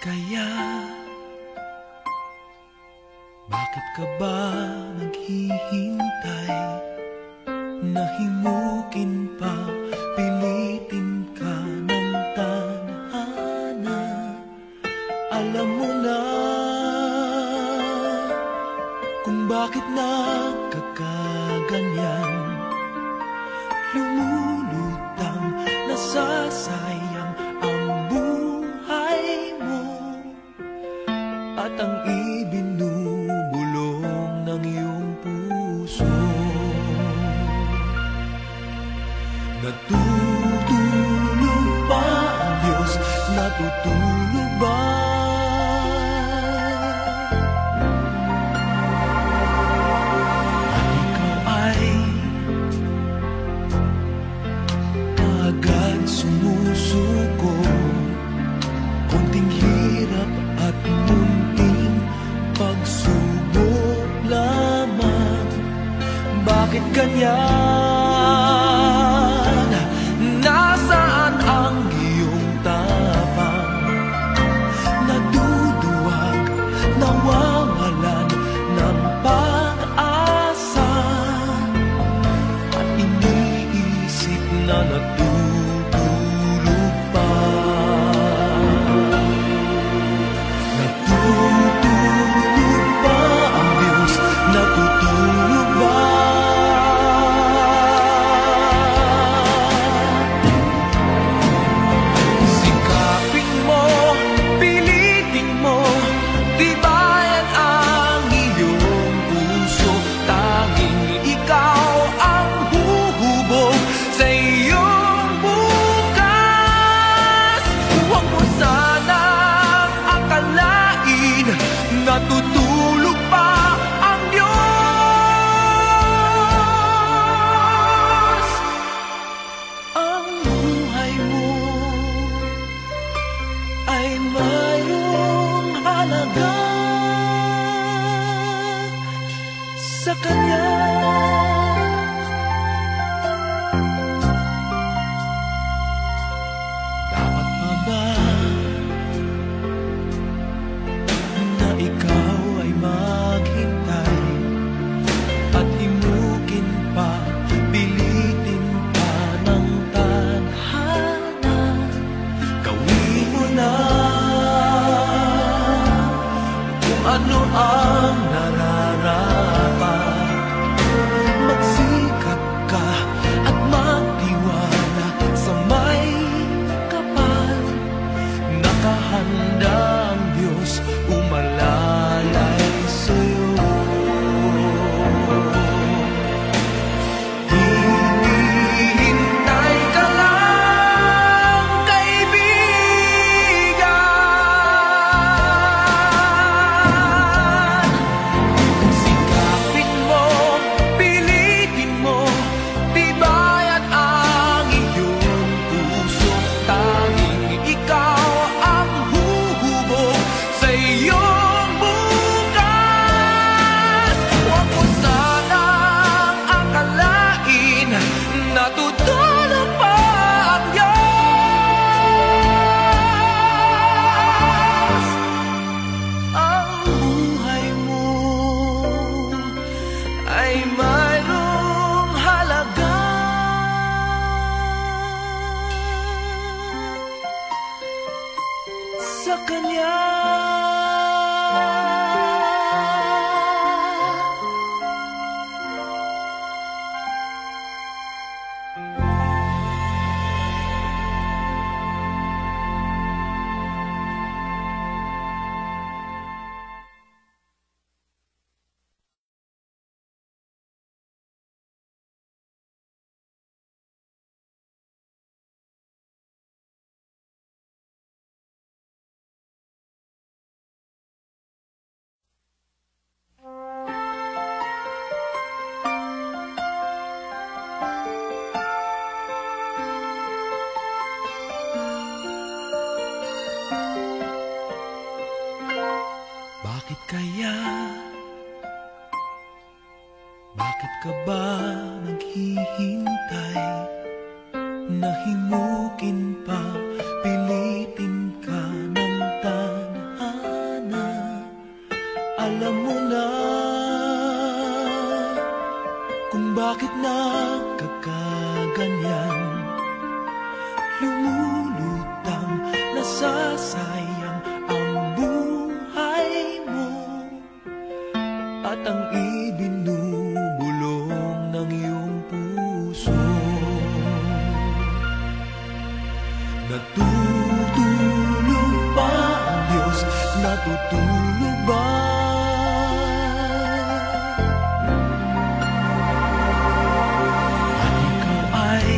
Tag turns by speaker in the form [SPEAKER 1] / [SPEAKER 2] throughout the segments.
[SPEAKER 1] kaya? Bakit ka ba naghihintay? Nahimukin pa, pilitin ka ng tadhana. Alam mo na kung bakit nagkakaganyan. Lumulutang, nasasayang ang buhay mo at ang ibinubulong ng iyong puso. Natutulog ba ang Diyos? Natutulog ba? At ikaw ay agad sumusuko. Konting hirap at munting pagsubok lamang. Bakit ganyan? Nasaan ang iyong tapang? Naduduwag, nawawalan ng pag-asa, at iniisip na natutulog pa. Natutulog ba ang Diyos? Natutulog ba? Sikapin mo, pilitin mo, tibayan ang iyong puso. Tanging ikaw ang huhubog sa iyong bukas. Huwag mo sanang akalain natutulog pa ang Diyos. Ang buhay mo ay mayroong halaga sa Kanya. Dapat pa ba na ikaw ay maghintay at himukin pa, pilitin pa ng tadhana? Gawin mo na kung ano ang nararapat. Magsikap ka at magtiwala sa may kapal. Nakahanda ang Diyos umalalay sa'yo. Hinihintay ka lang, kaibigan. Sikapin mo, pilitin mo, tibayan ang iyong puso. Tanging ikaw ang huhubog sa iyong bukas. Huwag mo sanang akalain natutulog pa ang Diyos. Ang buhay mo ay mayroong halaga sa Kanya. Bakit kaya? Bakit ka ba naghihintay? Nahimukin pa, pilitin ka ng tadhana. Diyos, natutulog ba? At ikaw ay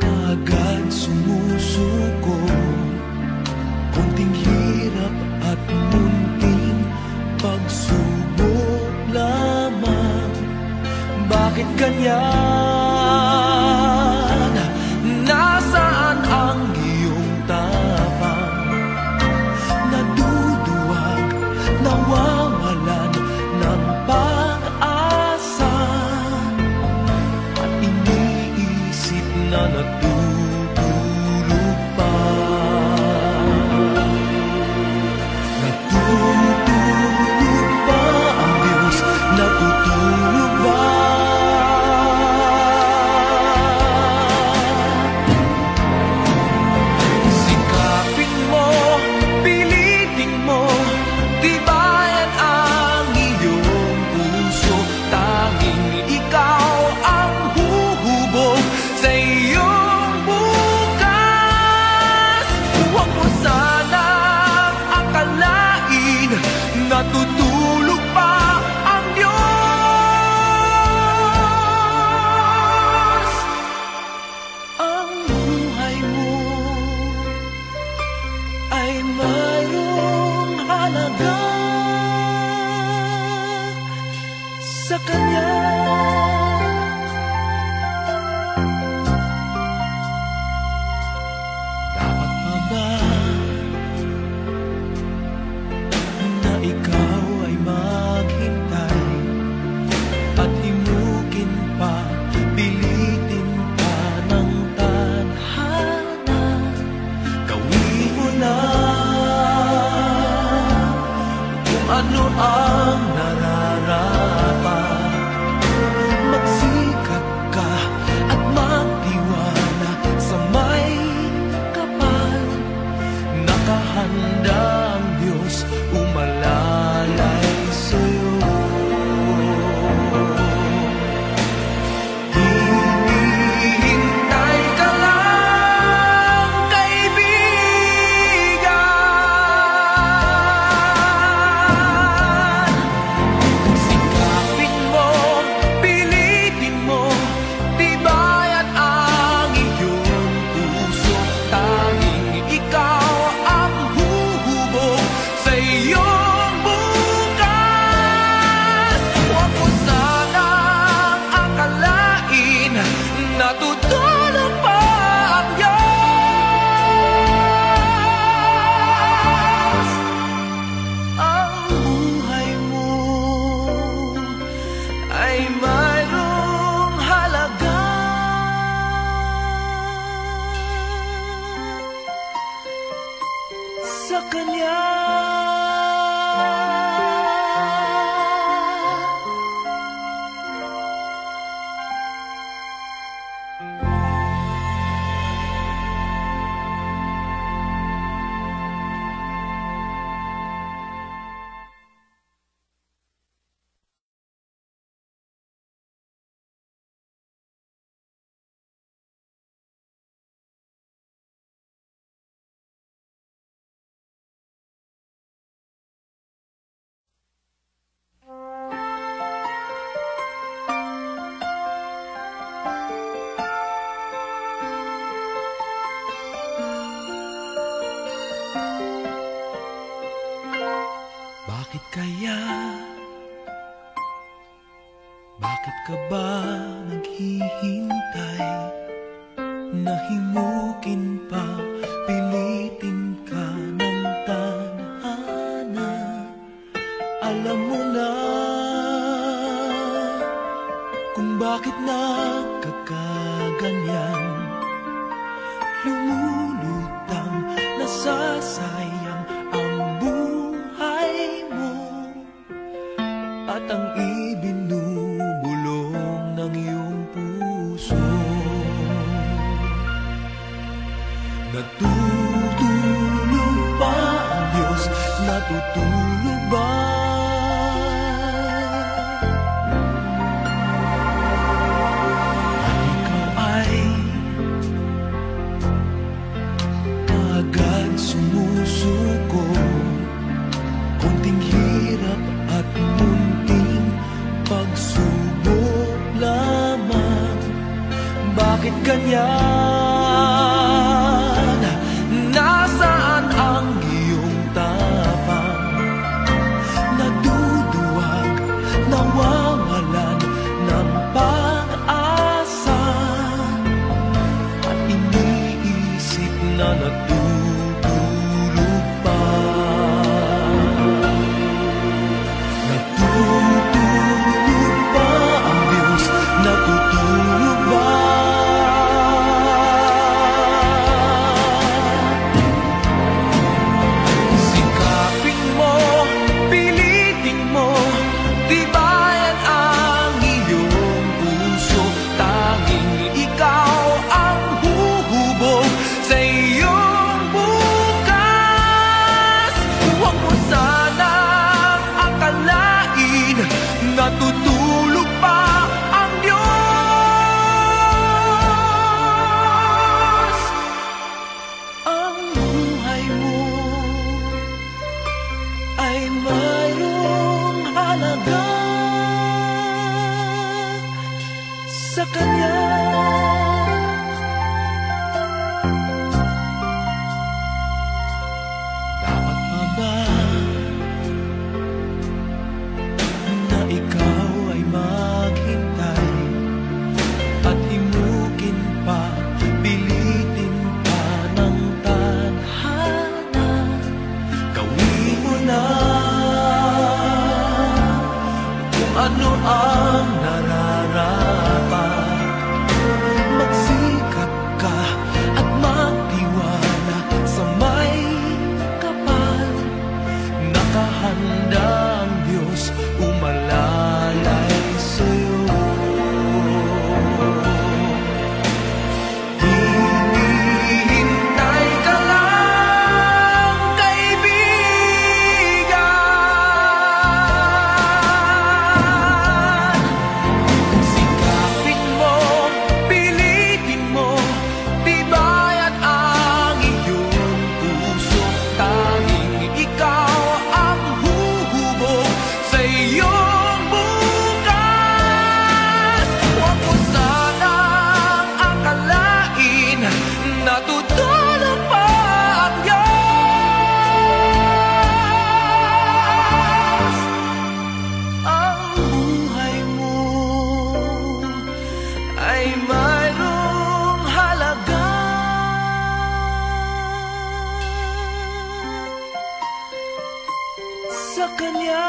[SPEAKER 1] agad sumusuko, konting hirap at munting pagsubok lamang. Bakit ganyan? Nasaan ang iyong tapang? Naduduwag, nawawalan ng pag-asa, at iniisip na natutulog pa. Natutulog ba ang Diyos? Natutulog ba? Sikapin mo, pilitin mo, tibayan ang iyong puso. Tanging ikaw ang huhubog sa iyong bukas. Huwag mo sanang akalain natutulog pa ang Diyos. Ang buhay mo ay mayroong halaga sa Kanya. Dapat pa ba na ikaw ay maghintay at himukin pa, pilitin pa ng tadhana? Gawin mo na kung ano ang nararapat. Magsikap ka at magtiwala sa may kapal. Nakahanda ang Diyos umalalay sa'yo. Hinihintay ka lang, kaibigan. Sikapin mo, pilitin mo, tibayan ang iyong puso. Tanging ikaw ang huhubog sa iyong bukas. Huwag mo sanang akalain natutulog pa ang Diyos. Ang buhay mo ay mayroong halaga sa Kanya. Bakit kaya? Bakit ka ba naghihintay? Nahimukin pa, pilitin ka ng tadhana. Alam mo na kung bakit nagkakaganyan. Lumulutang, nasasayang ang buhay mo, at ang ibinubulong ng iyong puso. Natutulog ba ang Diyos? Natutulog ba? At ikaw ay agad ganyan. Nasaan ang iyong tapang? Naduduwag, nawawalan ng pag-asa, at iniisip na natutulog pa. Natutulog ba ang Diyos? Natutulog ba? Sikapin mo, pilitin mo, tibayan ang iyong puso. Tanging ikaw ang huhubog sa iyong bukas. Huwag mo sanang akalain natutulog pa ang Diyos. Ang buhay mo ay mayroong halaga sa Kanya. Dapat pa ba na ikaw ay maghintay at himukin pa, pilitin pa ng tadhana? Gawin mo na kung ano ang nararapat. Magsikap ka at magtiwala sa may kapal. Nakahanda ang Diyos umalalay sa'yo. Hinihintay ka lang, kaibigan. Sikapin mo, pilitin mo, tibayan ang iyong puso. Tanging ikaw ang huhubog sa iyong bukas. Huwag mo sanang akalain natutulog pa ang Diyos. Ang buhay mo ay mayroong halaga sa Kanya.